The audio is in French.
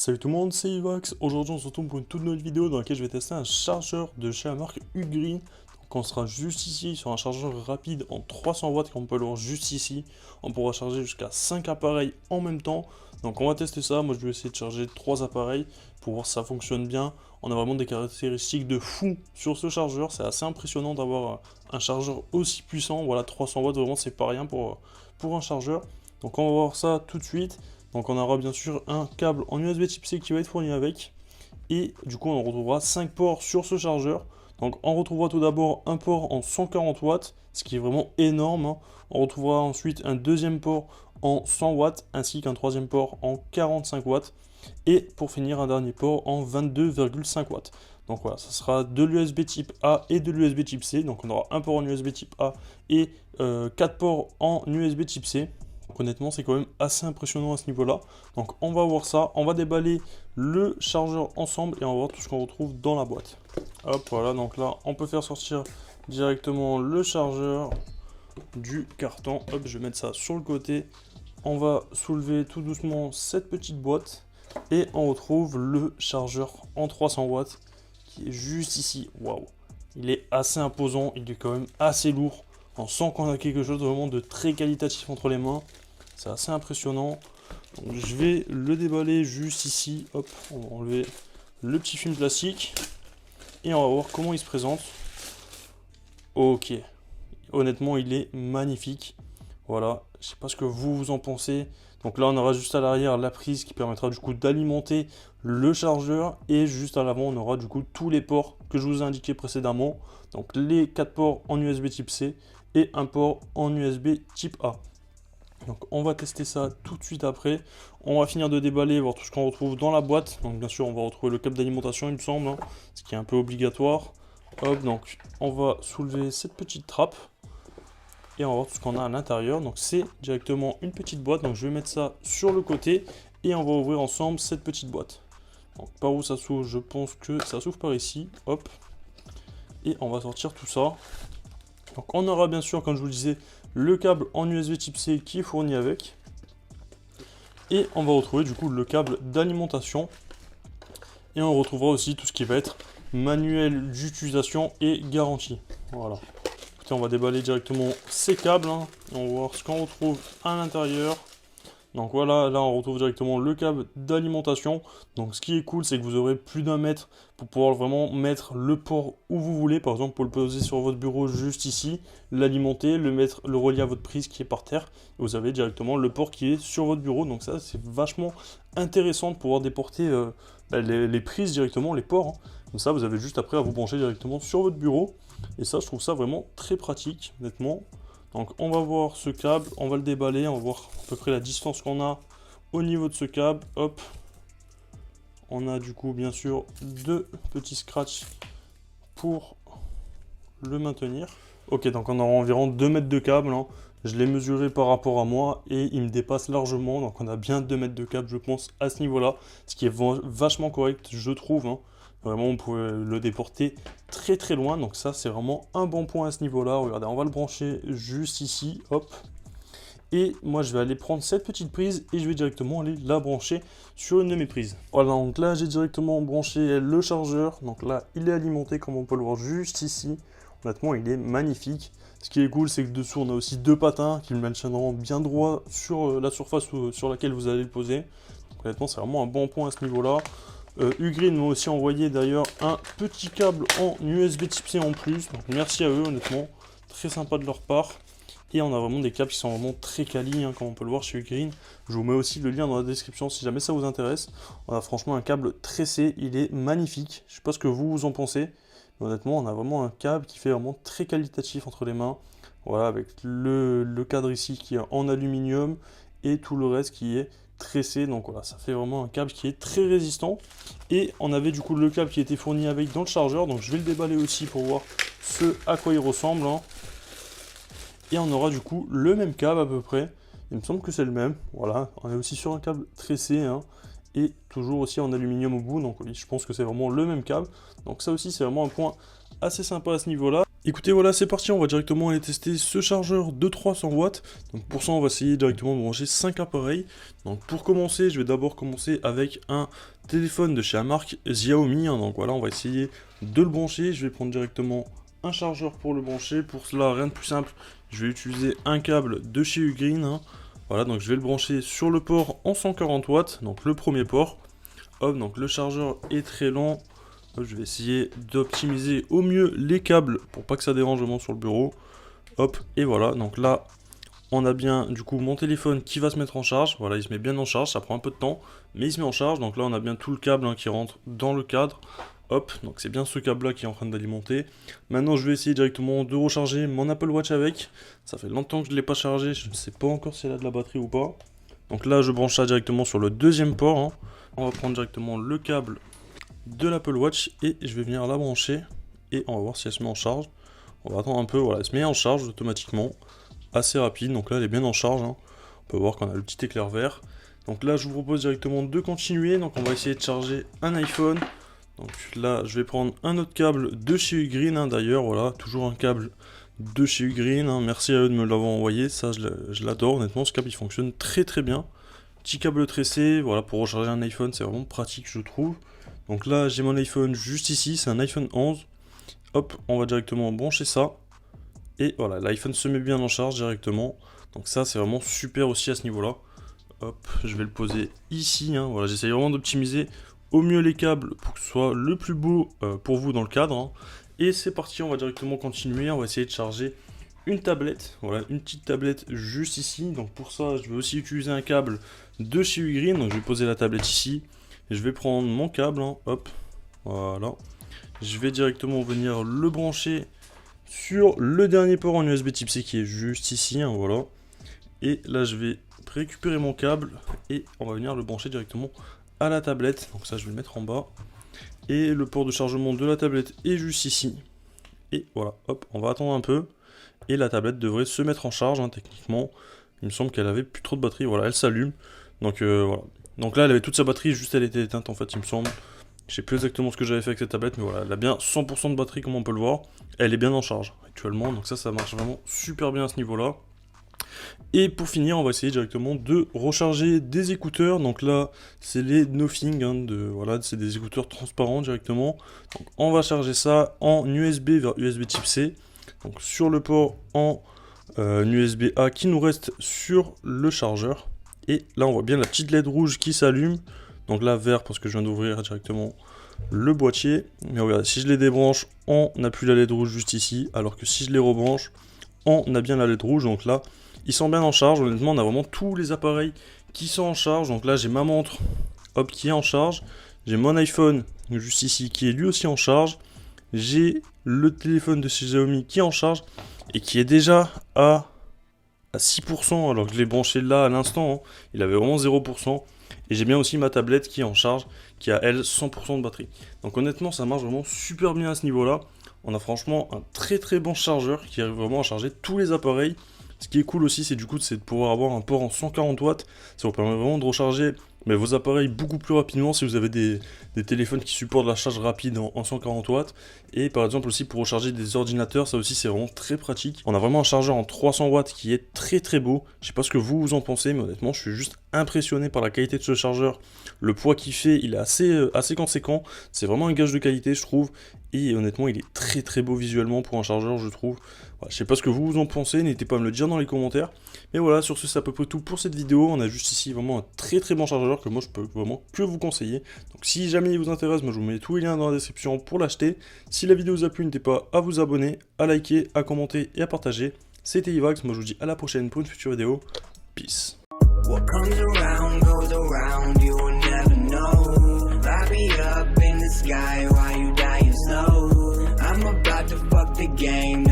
Salut tout le monde, c'est Ivax. Aujourd'hui on se retrouve pour une toute nouvelle vidéo dans laquelle je vais tester un chargeur de chez la marque Ugreen. Donc on sera juste ici sur un chargeur rapide en 300 watts comme on peut le voir juste ici. On pourra charger jusqu'à 5 appareils en même temps. Donc on va tester ça, moi je vais essayer de charger 3 appareils pour voir si ça fonctionne bien. On a vraiment des caractéristiques de fou sur ce chargeur, c'est assez impressionnant d'avoir un chargeur aussi puissant. Voilà, 300 watts vraiment c'est pas rien pour un chargeur. Donc on va voir ça tout de suite. Donc on aura bien sûr un câble en USB type C qui va être fourni avec. Et du coup on retrouvera 5 ports sur ce chargeur. Donc on retrouvera tout d'abord un port en 140 watts, ce qui est vraiment énorme, hein. On retrouvera ensuite un deuxième port en 100 watts, ainsi qu'un troisième port en 45 watts. Et pour finir un dernier port en 22,5 watts. Donc voilà, ça sera de l'USB type A et de l'USB type C. Donc on aura un port en USB type A et 4 ports en USB type C. Donc honnêtement, c'est quand même assez impressionnant à ce niveau-là. Donc on va voir ça, on va déballer le chargeur ensemble et on va voir tout ce qu'on retrouve dans la boîte. Hop, voilà, donc là, on peut faire sortir directement le chargeur du carton. Hop, je vais mettre ça sur le côté. On va soulever tout doucement cette petite boîte et on retrouve le chargeur en 300 watts qui est juste ici. Waouh, il est assez imposant, il est quand même assez lourd. On sent qu'on a quelque chose vraiment de très qualitatif entre les mains. C'est assez impressionnant. Donc, je vais le déballer juste ici. Hop, on va enlever le petit film plastique. Et on va voir comment il se présente. Ok. Honnêtement, il est magnifique. Voilà. Je sais pas ce que vous en pensez. Donc là, on aura juste à l'arrière la prise qui permettra du coup d'alimenter le chargeur. Et juste à l'avant, on aura du coup tous les ports que je vous ai indiqués précédemment. Donc les 4 ports en USB type C et un port en USB type A. Donc on va tester ça tout de suite après. On va finir de déballer, voir tout ce qu'on retrouve dans la boîte. Donc bien sûr on va retrouver le câble d'alimentation il me semble, hein, ce qui est un peu obligatoire. Hop, donc on va soulever cette petite trappe. Et on va voir tout ce qu'on a à l'intérieur. Donc c'est directement une petite boîte. Donc je vais mettre ça sur le côté. Et on va ouvrir ensemble cette petite boîte. Donc par où ça s'ouvre? Je pense que ça s'ouvre par ici. Hop. Et on va sortir tout ça. Donc on aura bien sûr, comme je vous le disais, le câble en USB type C qui est fourni avec. Et on va retrouver du coup le câble d'alimentation. Et on retrouvera aussi tout ce qui va être manuel d'utilisation et garantie. Voilà. Écoutez, on va déballer directement ces câbles, hein, et on va voir ce qu'on retrouve à l'intérieur. Donc voilà, là on retrouve directement le câble d'alimentation. Donc ce qui est cool, c'est que vous aurez plus d'un mètre pour pouvoir vraiment mettre le port où vous voulez. Par exemple, pour le poser sur votre bureau juste ici, l'alimenter, le relier à votre prise qui est par terre. Et vous avez directement le port qui est sur votre bureau. Donc ça, c'est vachement intéressant de pouvoir déporter les prises directement, les ports, hein. Comme ça, vous avez juste après à vous brancher directement sur votre bureau. Et ça, je trouve ça vraiment très pratique, honnêtement. Donc on va voir ce câble, on va le déballer, on va voir à peu près la distance qu'on a au niveau de ce câble. Hop, on a du coup bien sûr deux petits scratchs pour le maintenir. Ok, donc on aura environ 2 mètres de câble, hein. Je l'ai mesuré par rapport à moi et il me dépasse largement. Donc on a bien 2 mètres de câble, je pense, à ce niveau-là. Ce qui est vachement correct, je trouve, hein. Vraiment, on pouvait le déporter très très loin. Donc ça, c'est vraiment un bon point à ce niveau-là. Regardez, on va le brancher juste ici. Hop. Et moi, je vais aller prendre cette petite prise et je vais directement aller la brancher sur une de mes prises. Voilà, donc là, j'ai directement branché le chargeur. Donc là, il est alimenté comme on peut le voir juste ici. Honnêtement, il est magnifique. Ce qui est cool, c'est que dessous, on a aussi deux patins qui le maintiendront bien droit sur la surface sur laquelle vous allez le poser. Donc, honnêtement, c'est vraiment un bon point à ce niveau-là. Ugreen m'a aussi envoyé d'ailleurs un petit câble en USB type C en plus. Donc merci à eux, honnêtement. Très sympa de leur part. Et on a vraiment des câbles qui sont vraiment très quali, hein, comme on peut le voir chez Ugreen. Je vous mets aussi le lien dans la description si jamais ça vous intéresse. On a franchement un câble tressé, il est magnifique. Je sais pas ce que vous en pensez. Mais honnêtement, on a vraiment un câble qui fait vraiment très qualitatif entre les mains. Voilà, avec le cadre ici qui est en aluminium et tout le reste qui est tressé. Donc voilà, ça fait vraiment un câble qui est très résistant. Et on avait du coup le câble qui était fourni avec dans le chargeur. Donc je vais le déballer aussi pour voir ce à quoi il ressemble, hein. Et on aura du coup le même câble à peu près. Il me semble que c'est le même. Voilà, on est aussi sur un câble tressé, hein, et toujours aussi en aluminium au bout. Donc oui, je pense que c'est vraiment le même câble. Donc ça aussi, c'est vraiment un point assez sympa à ce niveau-là. Écoutez, voilà, c'est parti, on va directement aller tester ce chargeur de 300 watts. Donc pour ça, on va essayer directement de brancher 5 appareils. Donc pour commencer, je vais d'abord commencer avec un téléphone de chez la marque Xiaomi. Donc voilà, on va essayer de le brancher. Je vais prendre directement un chargeur pour le brancher. Pour cela, rien de plus simple, je vais utiliser un câble de chez Ugreen. Voilà, donc je vais le brancher sur le port en 140 watts, donc le premier port. Hop, donc le chargeur est très lent. Je vais essayer d'optimiser au mieux les câbles pour pas que ça dérange vraiment sur le bureau. Hop, et voilà, donc là, on a bien du coup mon téléphone qui va se mettre en charge. Voilà, il se met bien en charge, ça prend un peu de temps, mais il se met en charge. Donc là, on a bien tout le câble qui rentre dans le cadre. Hop, donc c'est bien ce câble là qui est en train d'alimenter. Maintenant, je vais essayer directement de recharger mon Apple Watch avec. Ça fait longtemps que je ne l'ai pas chargé, je ne sais pas encore si elle a de la batterie ou pas. Donc là, je branche ça directement sur le deuxième port. On va prendre directement le câble de l'Apple Watch et je vais venir la brancher et on va voir si elle se met en charge. On va attendre un peu, voilà, elle se met en charge automatiquement, assez rapide, donc là elle est bien en charge, On peut voir qu'on a le petit éclair vert. Donc là je vous propose directement de continuer, donc on va essayer de charger un iPhone. Donc là je vais prendre un autre câble de chez Ugreen, d'ailleurs, voilà, toujours un câble de chez Ugreen, merci à eux de me l'avoir envoyé, ça je l'adore, honnêtement ce câble il fonctionne très très bien. Petit câble tressé, voilà, pour recharger un iPhone c'est vraiment pratique je trouve. Donc là, j'ai mon iPhone juste ici, c'est un iPhone 11. Hop, on va directement brancher ça. Et voilà, l'iPhone se met bien en charge directement. Donc ça, c'est vraiment super aussi à ce niveau-là. Hop, je vais le poser ici. Voilà, j'essaye vraiment d'optimiser au mieux les câbles pour que ce soit le plus beau pour vous dans le cadre. Et c'est parti, on va directement continuer. On va essayer de charger une tablette. Voilà, une petite tablette juste ici. Donc pour ça, je vais aussi utiliser un câble de chez Ugreen. Donc je vais poser la tablette ici. Je vais prendre mon câble, hop, voilà. Je vais directement venir le brancher sur le dernier port en USB type C qui est juste ici, voilà. Et là, je vais récupérer mon câble et on va venir le brancher directement à la tablette. Donc ça, je vais le mettre en bas. Et le port de chargement de la tablette est juste ici. Et voilà, hop, on va attendre un peu. Et la tablette devrait se mettre en charge, techniquement. Il me semble qu'elle avait plus trop de batterie, voilà, elle s'allume. Donc voilà. Donc là, elle avait toute sa batterie, juste elle était éteinte en fait, il me semble. Je sais plus exactement ce que j'avais fait avec cette tablette, mais voilà, elle a bien 100% de batterie comme on peut le voir. Elle est bien en charge actuellement, donc ça marche vraiment super bien à ce niveau-là. Et pour finir, on va essayer directement de recharger des écouteurs. Donc là, c'est les Nothing, voilà, c'est des écouteurs transparents directement. Donc on va charger ça en USB vers USB type C. Donc sur le port en USB A qui nous reste sur le chargeur. Et là on voit bien la petite LED rouge qui s'allume. Donc là vert parce que je viens d'ouvrir directement le boîtier. Mais regardez, si je les débranche, on n'a plus la LED rouge juste ici. Alors que si je les rebranche, on a bien la LED rouge. Donc là, ils sont bien en charge. Honnêtement, on a vraiment tous les appareils qui sont en charge. Donc là, j'ai ma montre, hop, qui est en charge. J'ai mon iPhone juste ici qui est lui aussi en charge. J'ai le téléphone de chez Xiaomi qui est en charge et qui est déjà à 6%, alors que je l'ai branché là à l'instant, il avait vraiment 0%. Et j'ai bien aussi ma tablette qui est en charge, qui a elle 100% de batterie. Donc honnêtement, ça marche vraiment super bien à ce niveau-là. On a franchement un très très bon chargeur qui arrive vraiment à charger tous les appareils. Ce qui est cool aussi, c'est de pouvoir avoir un port en 140 watts. Ça vous permet vraiment de recharger vos appareils beaucoup plus rapidement si vous avez des téléphones qui supportent la charge rapide en 140 watts. Et par exemple aussi pour recharger des ordinateurs, ça aussi c'est vraiment très pratique. On a vraiment un chargeur en 300 watts qui est très très beau. Je sais pas ce que vous en pensez, mais honnêtement je suis juste impressionné par la qualité de ce chargeur. Le poids qu'il fait, il est assez conséquent. C'est vraiment un gage de qualité je trouve. Et honnêtement il est très très beau visuellement pour un chargeur je trouve. Voilà, je sais pas ce que vous en pensez, n'hésitez pas à me le dire dans les commentaires. Mais voilà, sur ce c'est à peu près tout pour cette vidéo. On a juste ici vraiment un très très bon chargeur que moi je peux vraiment que vous conseiller. Donc si jamais il vous intéresse, moi je vous mets tous les liens dans la description pour l'acheter. Si la vidéo vous a plu, n'hésitez pas à vous abonner, à liker, à commenter et à partager. C'était Ivax, moi je vous dis à la prochaine pour une future vidéo. Peace. What comes around goes around, you will never know. Light me up in the sky while you dying slow. I'm about to fuck the game.